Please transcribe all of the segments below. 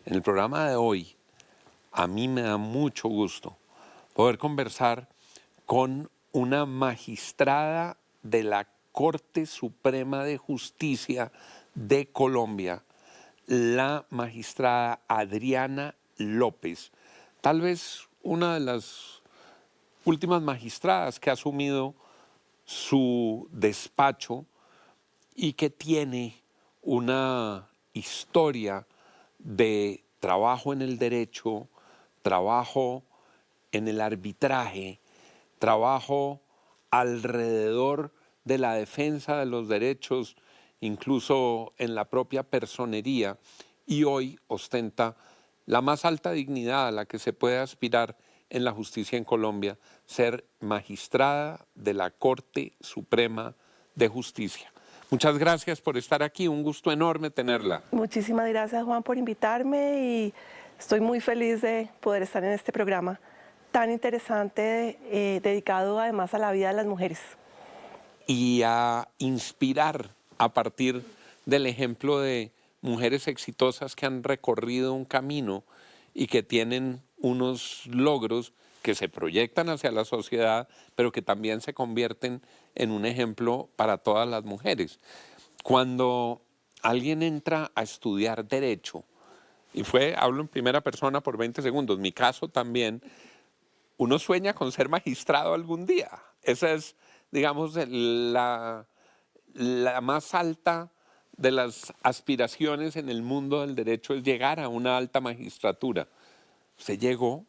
En el programa de hoy, a mí me da mucho gusto poder conversar con una magistrada de la Corte Suprema de Justicia de Colombia, la magistrada Adriana López, tal vez una de las últimas magistradas que ha asumido su despacho y que tiene una historia de trabajo en el derecho, trabajo en el arbitraje, trabajo alrededor de la defensa de los derechos, incluso en la propia personería, y hoy ostenta la más alta dignidad a la que se puede aspirar en la justicia en Colombia, ser magistrada de la Corte Suprema de Justicia. Muchas gracias por estar aquí, un gusto enorme tenerla. Muchísimas gracias, Juan, por invitarme y estoy muy feliz de poder estar en este programa tan interesante, dedicado además a la vida de las mujeres. Y a inspirar a partir del ejemplo de mujeres exitosas que han recorrido un camino y que tienen unos logros que se proyectan hacia la sociedad, pero que también se convierten en un ejemplo para todas las mujeres. Cuando alguien entra a estudiar derecho, y hablo en primera persona por 20 segundos, mi caso también, uno sueña con ser magistrado algún día. Esa es, digamos, la más alta de las aspiraciones en el mundo del derecho, es llegar a una alta magistratura. Usted llegó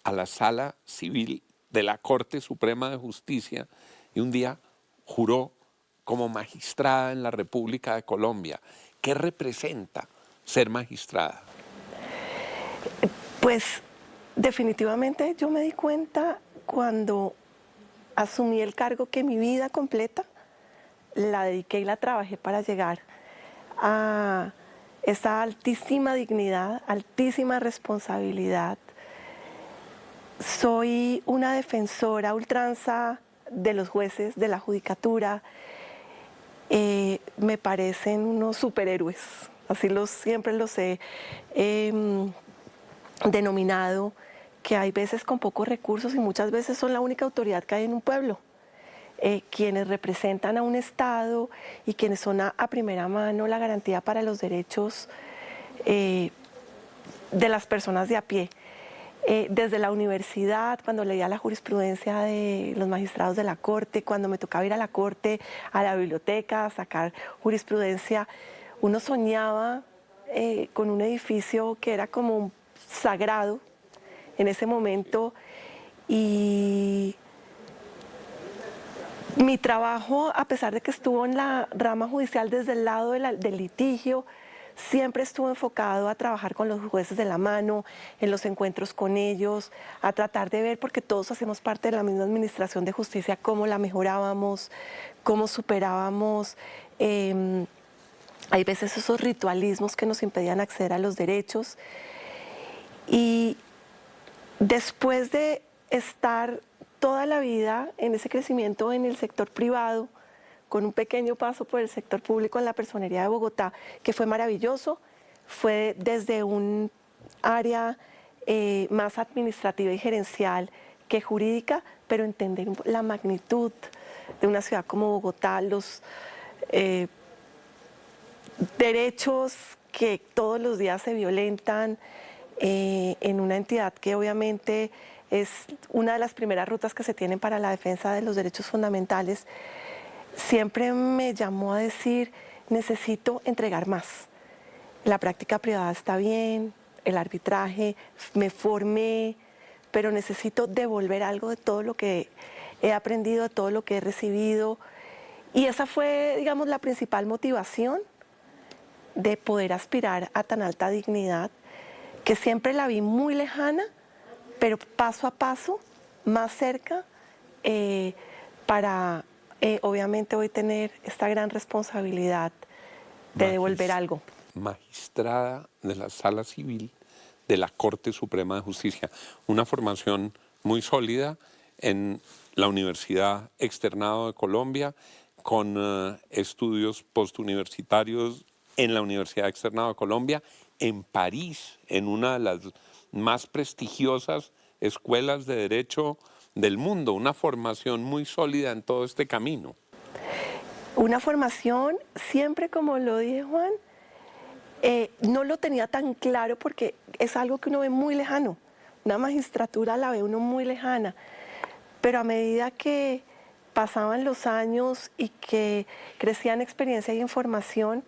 a la sala civil de la Corte Suprema de Justicia y un día juró como magistrada en la República de Colombia. ¿Qué representa ser magistrada? Pues definitivamente yo me di cuenta cuando asumí el cargo que mi vida completa la dediqué y la trabajé para llegar a esa altísima dignidad, altísima responsabilidad. Soy una defensora a ultranza de los jueces, de la judicatura. Me parecen unos superhéroes, así siempre los he denominado, que hay veces con pocos recursos y muchas veces son la única autoridad que hay en un pueblo. Quienes representan a un Estado y quienes son a primera mano la garantía para los derechos de las personas de a pie. Desde la universidad, cuando leía la jurisprudencia de los magistrados de la Corte, cuando me tocaba ir a la Corte, a la biblioteca, a sacar jurisprudencia, uno soñaba con un edificio que era como sagrado en ese momento, y mi trabajo, a pesar de que estuvo en la rama judicial desde el lado del litigio, siempre estuvo enfocado a trabajar con los jueces de la mano, en los encuentros con ellos, a tratar de ver, porque todos hacemos parte de la misma administración de justicia, cómo la mejorábamos, cómo superábamos. Hay veces esos ritualismos que nos impedían acceder a los derechos. Y después de estar toda la vida en ese crecimiento en el sector privado, con un pequeño paso por el sector público en la Personería de Bogotá, que fue maravilloso, fue desde un área más administrativa y gerencial que jurídica, pero entender la magnitud de una ciudad como Bogotá, los derechos que todos los días se violentan, en una entidad que obviamente es una de las primeras rutas que se tienen para la defensa de los derechos fundamentales. Siempre me llamó a decir, necesito entregar más. La práctica privada está bien, el arbitraje, me formé, pero necesito devolver algo de todo lo que he aprendido, de todo lo que he recibido. Y esa fue, digamos, la principal motivación de poder aspirar a tan alta dignidad, que siempre la vi muy lejana, pero paso a paso, más cerca, para obviamente hoy tener esta gran responsabilidad de devolver algo. Magistrada de la Sala Civil de la Corte Suprema de Justicia, una formación muy sólida en la Universidad Externado de Colombia, con estudios postuniversitarios en la Universidad Externado de Colombia, en París, en una de las más prestigiosas escuelas de derecho del mundo, una formación muy sólida en todo este camino. Una formación, siempre como lo dije Juan, no lo tenía tan claro porque es algo que uno ve muy lejano. Una magistratura la ve uno muy lejana, pero a medida que pasaban los años y que crecía en experiencia y información,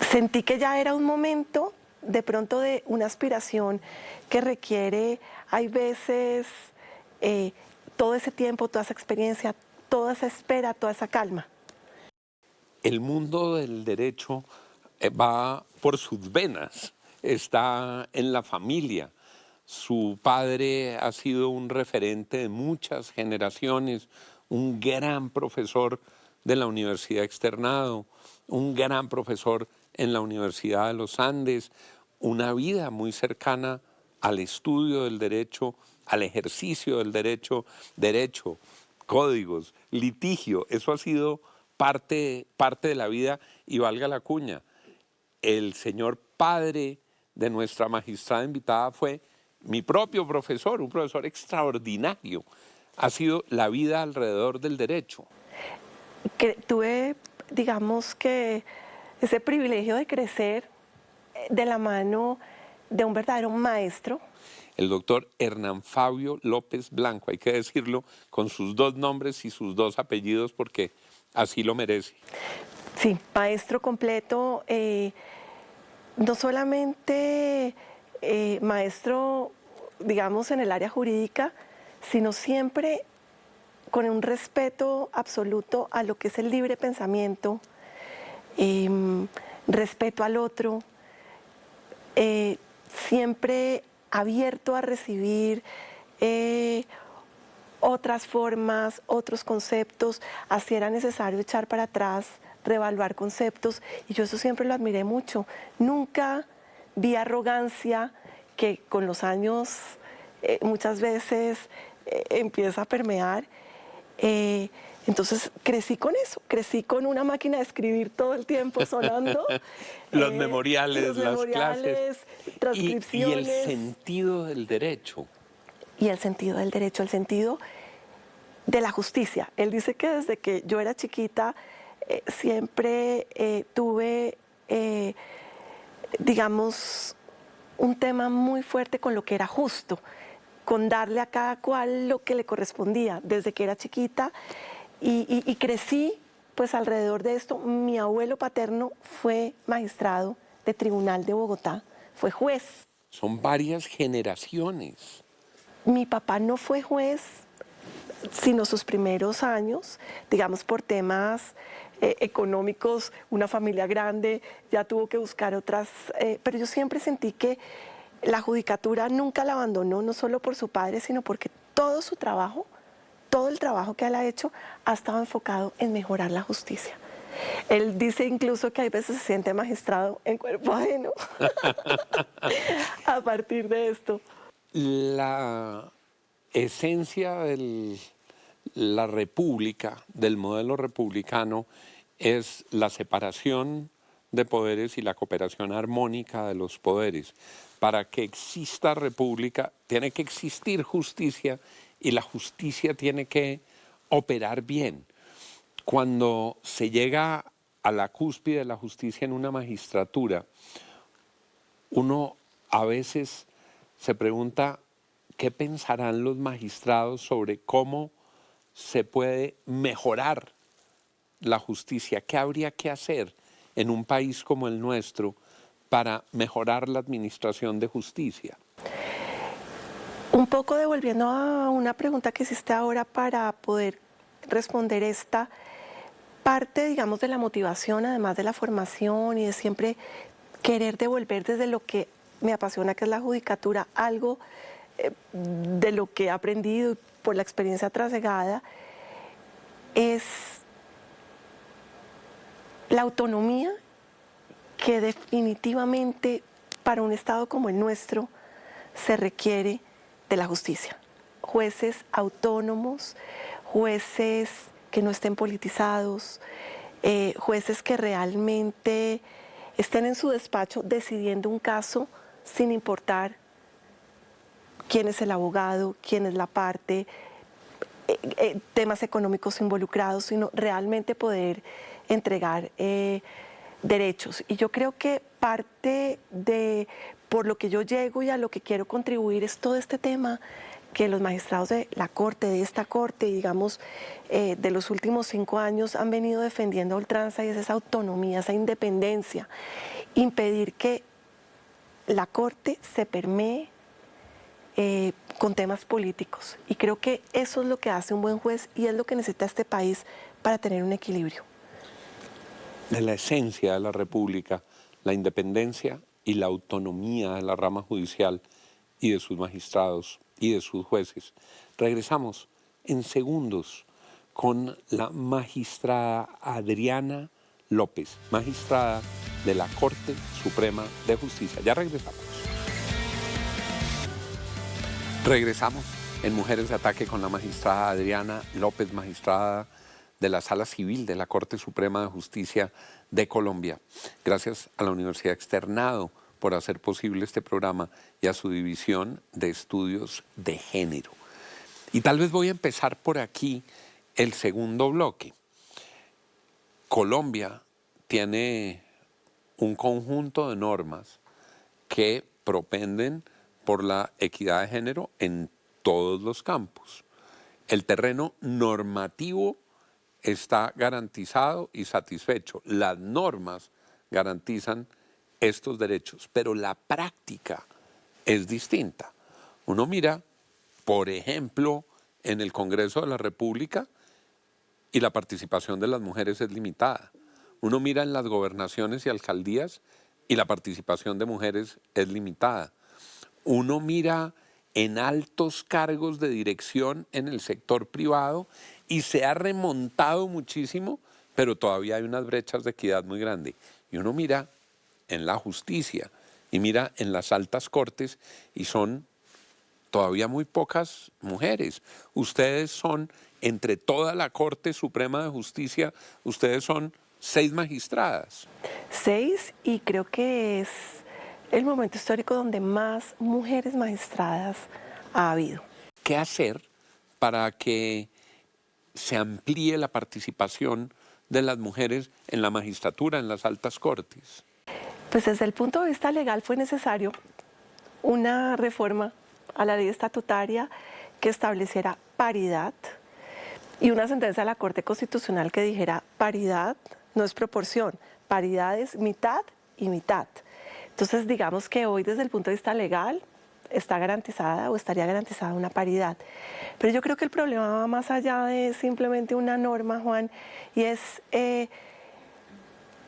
sentí que ya era un momento de pronto de una aspiración que requiere, hay veces, todo ese tiempo, toda esa experiencia, toda esa espera, toda esa calma. El mundo del derecho va por sus venas, está en la familia. Su padre ha sido un referente de muchas generaciones, un gran profesor de la Universidad Externado, un gran profesor en la Universidad de los Andes, una vida muy cercana al estudio del derecho, al ejercicio del derecho, códigos, litigio. Eso ha sido parte de la vida, y valga la cuña, el señor padre de nuestra magistrada invitada fue mi propio profesor, un profesor extraordinario. Ha sido la vida alrededor del derecho. Que tuve, digamos que, ese privilegio de crecer de la mano de un verdadero maestro. El doctor Hernán Fabio López Blanco, hay que decirlo con sus dos nombres y sus dos apellidos porque así lo merece. Sí, maestro completo, no solamente maestro, digamos, en el área jurídica, sino siempre con un respeto absoluto a lo que es el libre pensamiento, respeto al otro, siempre abierto a recibir otras formas, otros conceptos, así era necesario echar para atrás, reevaluar conceptos, y yo eso siempre lo admiré mucho. Nunca vi arrogancia que con los años muchas veces empieza a permear. Entonces crecí con eso, crecí con una máquina de escribir todo el tiempo sonando. Los memoriales, las memoriales, clases y el transcripciones. sentido del derecho. Y el sentido del derecho, el sentido de la justicia. Él dice que desde que yo era chiquita siempre tuve, digamos, un tema muy fuerte con lo que era justo, con darle a cada cual lo que le correspondía desde que era chiquita y crecí pues alrededor de esto. Mi abuelo paterno fue magistrado de Tribunal de Bogotá, fue juez. Son varias generaciones. Mi papá no fue juez sino sus primeros años, digamos por temas económicos, una familia grande, ya tuvo que buscar otras, pero yo siempre sentí que la judicatura nunca la abandonó, no solo por su padre, sino porque todo su trabajo, todo el trabajo que él ha hecho, ha estado enfocado en mejorar la justicia. Él dice incluso que hay veces se siente magistrado en cuerpo ajeno a partir de esto. La esencia de la república, del modelo republicano, es la separación de poderes y la cooperación armónica de los poderes. Para que exista república tiene que existir justicia y la justicia tiene que operar bien. Cuando se llega a la cúspide de la justicia en una magistratura, uno a veces se pregunta qué pensarán los magistrados sobre cómo se puede mejorar la justicia, qué habría que hacer en un país como el nuestro para mejorar la administración de justicia. Un poco devolviendo a una pregunta que hiciste ahora para poder responder esta parte, digamos, de la motivación, además de la formación y de siempre querer devolver desde lo que me apasiona, que es la judicatura, algo de lo que he aprendido por la experiencia trasegada, es la autonomía que definitivamente para un Estado como el nuestro se requiere de la justicia. Jueces autónomos, jueces que no estén politizados, jueces que realmente estén en su despacho decidiendo un caso sin importar quién es el abogado, quién es la parte, temas económicos involucrados, sino realmente poder entregar derechos. Y yo creo que parte de por lo que yo llego y a lo que quiero contribuir es todo este tema que los magistrados de la Corte, de esta Corte, y digamos, de los últimos 5 años han venido defendiendo a ultranza, y es esa autonomía, esa independencia, impedir que la Corte se permee con temas políticos. Y creo que eso es lo que hace un buen juez y es lo que necesita este país para tener un equilibrio. De la esencia de la República, la independencia y la autonomía de la rama judicial y de sus magistrados y de sus jueces. Regresamos en segundos con la magistrada Adriana López, magistrada de la Corte Suprema de Justicia. Ya regresamos. Regresamos en Mujeres de Ataque con la magistrada Adriana López, magistrada de la Sala Civil de la Corte Suprema de Justicia de Colombia. Gracias a la Universidad Externado por hacer posible este programa y a su división de estudios de género. Y tal vez voy a empezar por aquí el segundo bloque. Colombia tiene un conjunto de normas que propenden por la equidad de género en todos los campos. El terreno normativo está garantizado y satisfecho. Las normas garantizan estos derechos, pero la práctica es distinta. Uno mira, por ejemplo, en el Congreso de la República y la participación de las mujeres es limitada. Uno mira en las gobernaciones y alcaldías y la participación de mujeres es limitada. Uno mira en altos cargos de dirección en el sector privado y se ha remontado muchísimo, pero todavía hay unas brechas de equidad muy grandes. Y uno mira en la justicia y mira en las altas cortes y son todavía muy pocas mujeres. Ustedes son, entre toda la Corte Suprema de Justicia, ustedes son 6 magistradas. 6, y creo que es el momento histórico donde más mujeres magistradas ha habido. ¿Qué hacer para que se amplíe la participación de las mujeres en la magistratura, en las altas cortes? Pues desde el punto de vista legal fue necesario una reforma a la ley estatutaria que estableciera paridad y una sentencia de la Corte Constitucional que dijera paridad no es proporción, paridad es mitad y mitad. Entonces digamos que hoy desde el punto de vista legal está garantizada o estaría garantizada una paridad. Pero yo creo que el problema va más allá de simplemente una norma, Juan, y es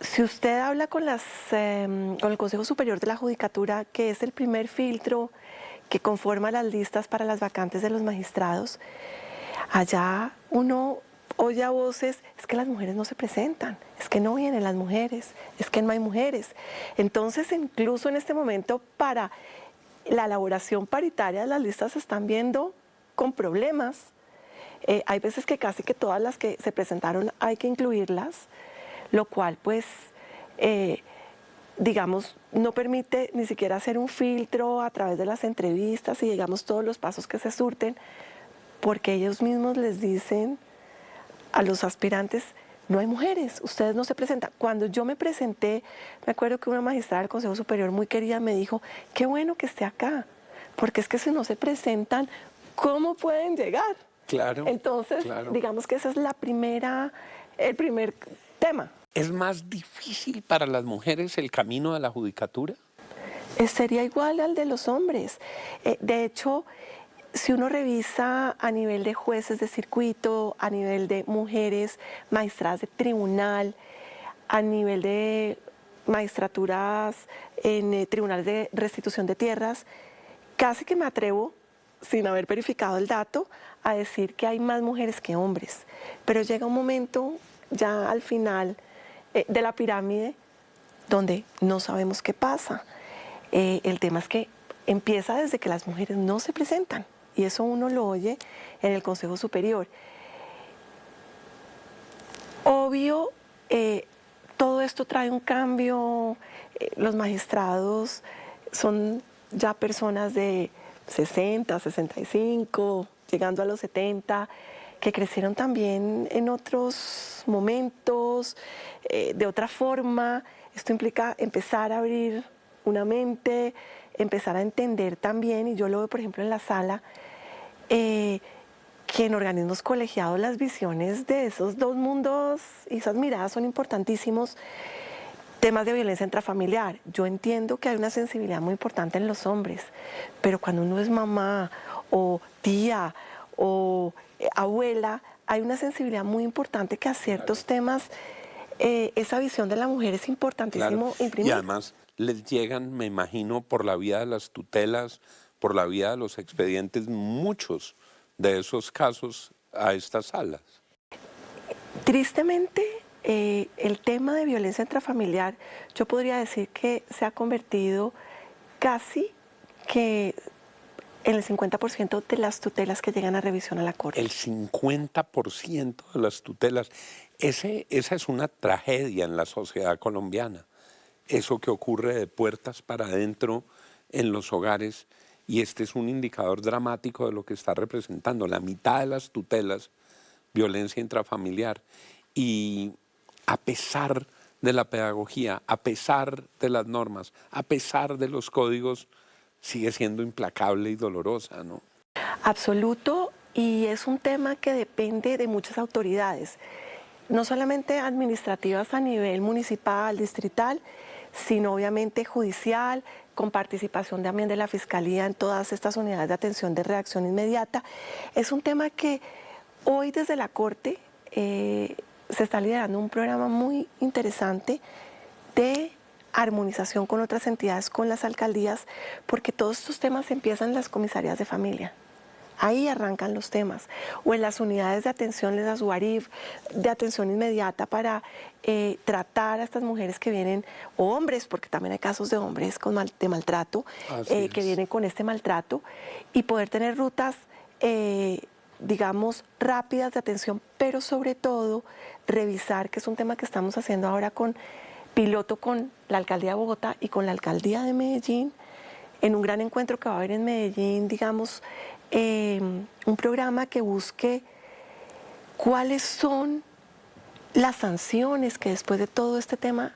si usted habla con el Consejo Superior de la Judicatura, que es el primer filtro que conforma las listas para las vacantes de los magistrados, allá uno oye a voces, es que las mujeres no se presentan, es que no vienen las mujeres, es que no hay mujeres. Entonces, incluso en este momento, para la elaboración paritaria de las listas se están viendo con problemas. Hay veces que casi que todas las que se presentaron hay que incluirlas, lo cual pues, digamos, no permite ni siquiera hacer un filtro a través de las entrevistas y digamos todos los pasos que se surten, porque ellos mismos les dicen a los aspirantes, no hay mujeres, ustedes no se presentan. Cuando yo me presenté, me acuerdo que una magistrada del Consejo Superior muy querida me dijo, qué bueno que esté acá, porque es que si no se presentan, ¿cómo pueden llegar? Claro. Entonces, claro. digamos que ese es el primer tema. ¿Es más difícil para las mujeres el camino de la judicatura? Sería igual al de los hombres. De hecho, si uno revisa a nivel de jueces de circuito, a nivel de mujeres magistradas de tribunal, a nivel de magistraturas en tribunales de restitución de tierras, casi que me atrevo, sin haber verificado el dato, a decir que hay más mujeres que hombres. Pero llega un momento, ya al final de la pirámide, donde no sabemos qué pasa. El tema es que empieza desde que las mujeres no se presentan. Y eso uno lo oye en el Consejo Superior. Obvio, todo esto trae un cambio. Los magistrados son ya personas de 60, 65, llegando a los 70, que crecieron también en otros momentos, de otra forma. Esto implica empezar a abrir una mente, empezar a entender también, y yo lo veo por ejemplo en la sala, que en organismos colegiados las visiones de esos dos mundos y esas miradas son importantísimos. Temas de violencia intrafamiliar. Yo entiendo que hay una sensibilidad muy importante en los hombres, pero cuando uno es mamá o tía o abuela, hay una sensibilidad muy importante que a ciertos temas, esa visión de la mujer es importantísimo Claro. imprimir. Y además les llegan, me imagino, por la vía de las tutelas, por la vía de los expedientes, muchos de esos casos a estas salas. Tristemente, el tema de violencia intrafamiliar, yo podría decir que se ha convertido casi que en el 50% de las tutelas que llegan a revisión a la Corte. El 50% de las tutelas. Esa es una tragedia en la sociedad colombiana. Eso que ocurre de puertas para adentro en los hogares, y este es un indicador dramático de lo que está representando. La mitad de las tutelas, violencia intrafamiliar. Y a pesar de la pedagogía, a pesar de las normas, a pesar de los códigos, sigue siendo implacable y dolorosa, ¿no? Absoluto, y es un tema que depende de muchas autoridades, no solamente administrativas a nivel municipal, distrital, sino obviamente judicial, con participación también de la Fiscalía en todas estas unidades de atención de reacción inmediata. Es un tema que hoy desde la Corte se está liderando un programa muy interesante de armonización con otras entidades, con las alcaldías, porque todos estos temas empiezan en las comisarías de familia. Ahí arrancan los temas. O en las unidades de atención, las UARIF, de atención inmediata para tratar a estas mujeres que vienen, o hombres, porque también hay casos de hombres de maltrato, que vienen con este maltrato, y poder tener rutas, digamos, rápidas de atención, pero sobre todo revisar, que es un tema que estamos haciendo ahora con piloto con la Alcaldía de Bogotá y con la Alcaldía de Medellín, en un gran encuentro que va a haber en Medellín, digamos, un programa que busque cuáles son las sanciones que después de todo este tema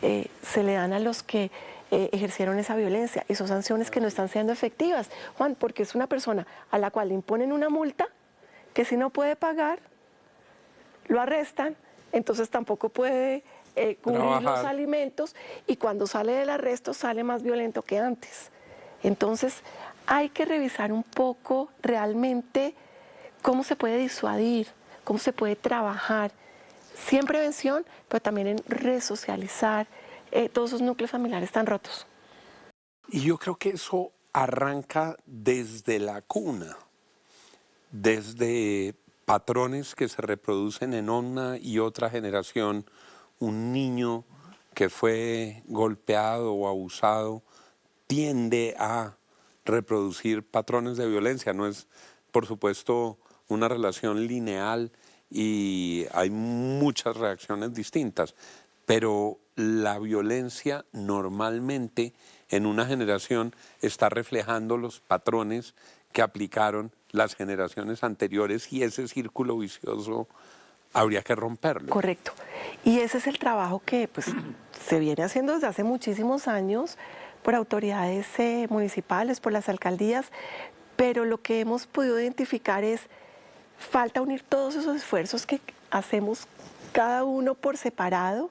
se le dan a los que ejercieron esa violencia, y son sanciones que no están siendo efectivas, Juan, porque es una persona a la cual le imponen una multa que si no puede pagar, lo arrestan, entonces tampoco puede cubrir los alimentos, y cuando sale del arresto sale más violento que antes. Entonces hay que revisar un poco realmente cómo se puede disuadir, cómo se puede trabajar, sí en prevención, pero también en resocializar todos esos núcleos familiares tan rotos. Y yo creo que eso arranca desde la cuna, desde patrones que se reproducen en una y otra generación. Un niño que fue golpeado o abusado tiende a reproducir patrones de violencia. No es, por supuesto, una relación lineal y hay muchas reacciones distintas, pero la violencia normalmente en una generación está reflejando los patrones que aplicaron las generaciones anteriores, y ese círculo vicioso habría que romperlo. Correcto. Y ese es el trabajo que pues, se viene haciendo desde hace muchísimos años por autoridades municipales, por las alcaldías, pero lo que hemos podido identificar es falta unir todos esos esfuerzos que hacemos cada uno por separado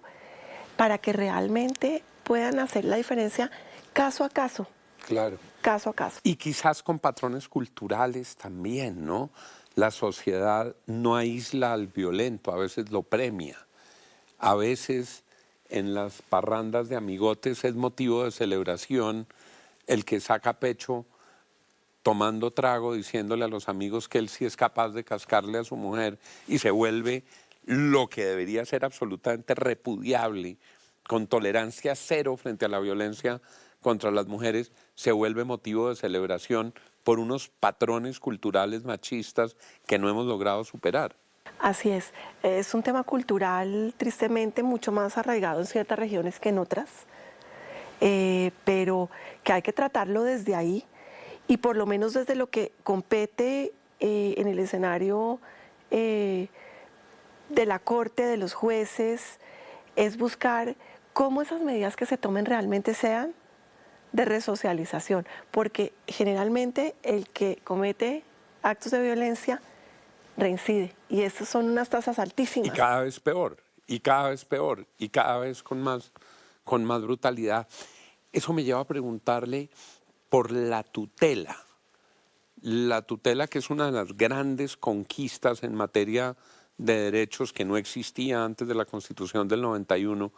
para que realmente puedan hacer la diferencia caso a caso. Claro. Caso a caso. Y quizás con patrones culturales también, ¿no? La sociedad no aísla al violento, a veces lo premia. A veces en las parrandas de amigotes es motivo de celebración el que saca pecho tomando trago, diciéndole a los amigos que él sí es capaz de cascarle a su mujer, y se vuelve lo que debería ser absolutamente repudiable, con tolerancia cero frente a la violencia contra las mujeres, se vuelve motivo de celebración por unos patrones culturales machistas que no hemos logrado superar. Así es un tema cultural tristemente mucho más arraigado en ciertas regiones que en otras, pero que hay que tratarlo desde ahí y por lo menos desde lo que compete en el escenario de la corte, de los jueces, es buscar cómo esas medidas que se tomen realmente sean de resocialización, porque generalmente el que comete actos de violencia reincide y estas son unas tasas Y altísimas. cada vez peor, y cada vez peor, y cada vez con más brutalidad. Eso me lleva a preguntarle por la tutela. La tutela, que es una de las grandes conquistas en materia de derechos que no existía antes de la Constitución del 91,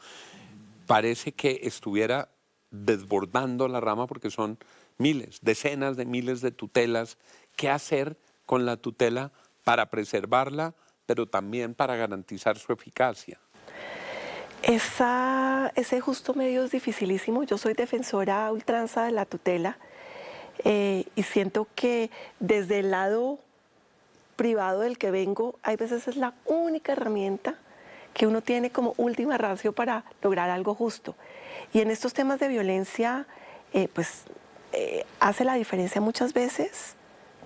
parece que estuviera desbordando la rama porque son miles, decenas de miles de tutelas. ¿Qué hacer con la tutela para preservarla, pero también para garantizar su eficacia? Ese justo medio es dificilísimo. Yo soy defensora a ultranza de la tutela y siento que desde el lado privado del que vengo, hay veces es la única herramienta que uno tiene como última ratio para lograr algo justo. Y en estos temas de violencia, hace la diferencia muchas veces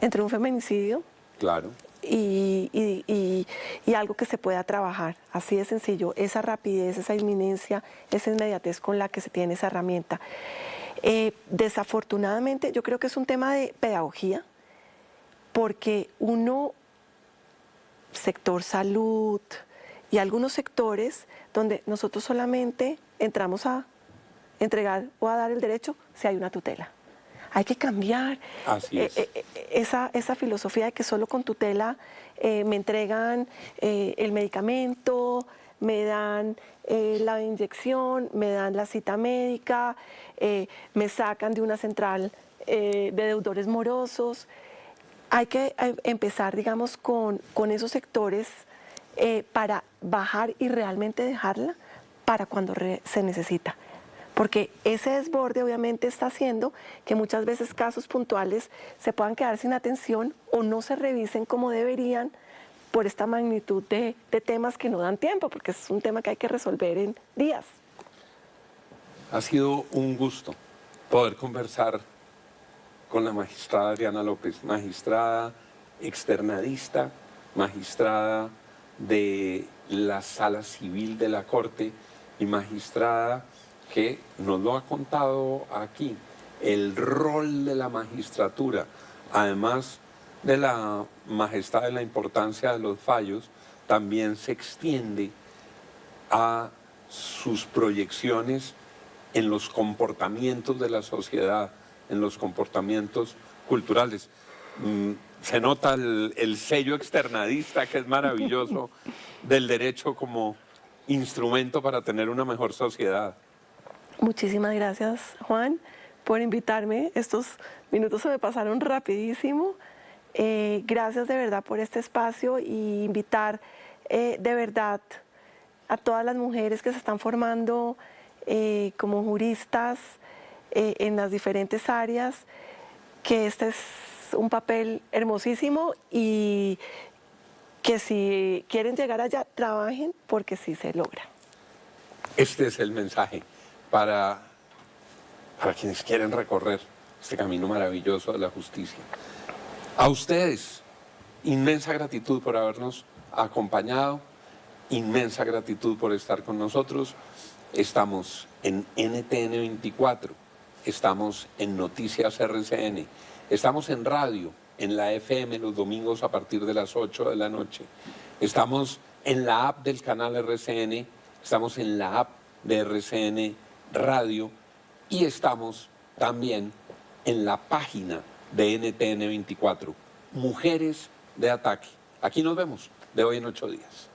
entre un feminicidio Claro. y algo que se pueda trabajar. Así de sencillo, esa rapidez, esa inminencia, esa inmediatez con la que se tiene esa herramienta. Desafortunadamente, yo creo que es un tema de pedagogía, porque sector salud y algunos sectores donde nosotros solamente entramos a entregar o a dar el derecho si hay una tutela. Hay que cambiar Así es. esa filosofía de que solo con tutela me entregan el medicamento, me dan la inyección, me dan la cita médica, me sacan de una central de deudores morosos. Hay que empezar, digamos, con esos sectores para bajar y realmente dejarla para cuando se necesita. Porque ese desborde obviamente está haciendo que muchas veces casos puntuales se puedan quedar sin atención o no se revisen como deberían por esta magnitud de temas que no dan tiempo, porque es un tema que hay que resolver en días. Ha sido un gusto poder conversar con la magistrada Adriana López, magistrada externadista, magistrada de la Sala Civil de la Corte y magistrada que nos lo ha contado aquí, el rol de la magistratura, además de la majestad de la importancia de los fallos, también se extiende a sus proyecciones en los comportamientos de la sociedad, en los comportamientos culturales. Se nota el sello externadista, que es maravilloso, del derecho como instrumento para tener una mejor sociedad. Muchísimas gracias, Juan, por invitarme. Estos minutos se me pasaron rapidísimo. Gracias de verdad por este espacio y invitar de verdad a todas las mujeres que se están formando como juristas en las diferentes áreas, que este es un papel hermosísimo y que si quieren llegar allá, trabajen porque sí se logra. Este es el mensaje para quienes quieren recorrer este camino maravilloso de la justicia. A ustedes, inmensa gratitud por habernos acompañado, inmensa gratitud por estar con nosotros. Estamos en NTN 24, estamos en Noticias RCN, estamos en radio, en la FM los domingos a partir de las 8 de la noche. Estamos en la app del canal RCN, estamos en la app de RCN Radio y estamos también en la página de NTN 24, Mujeres de Ataque. Aquí nos vemos de hoy en 8 días.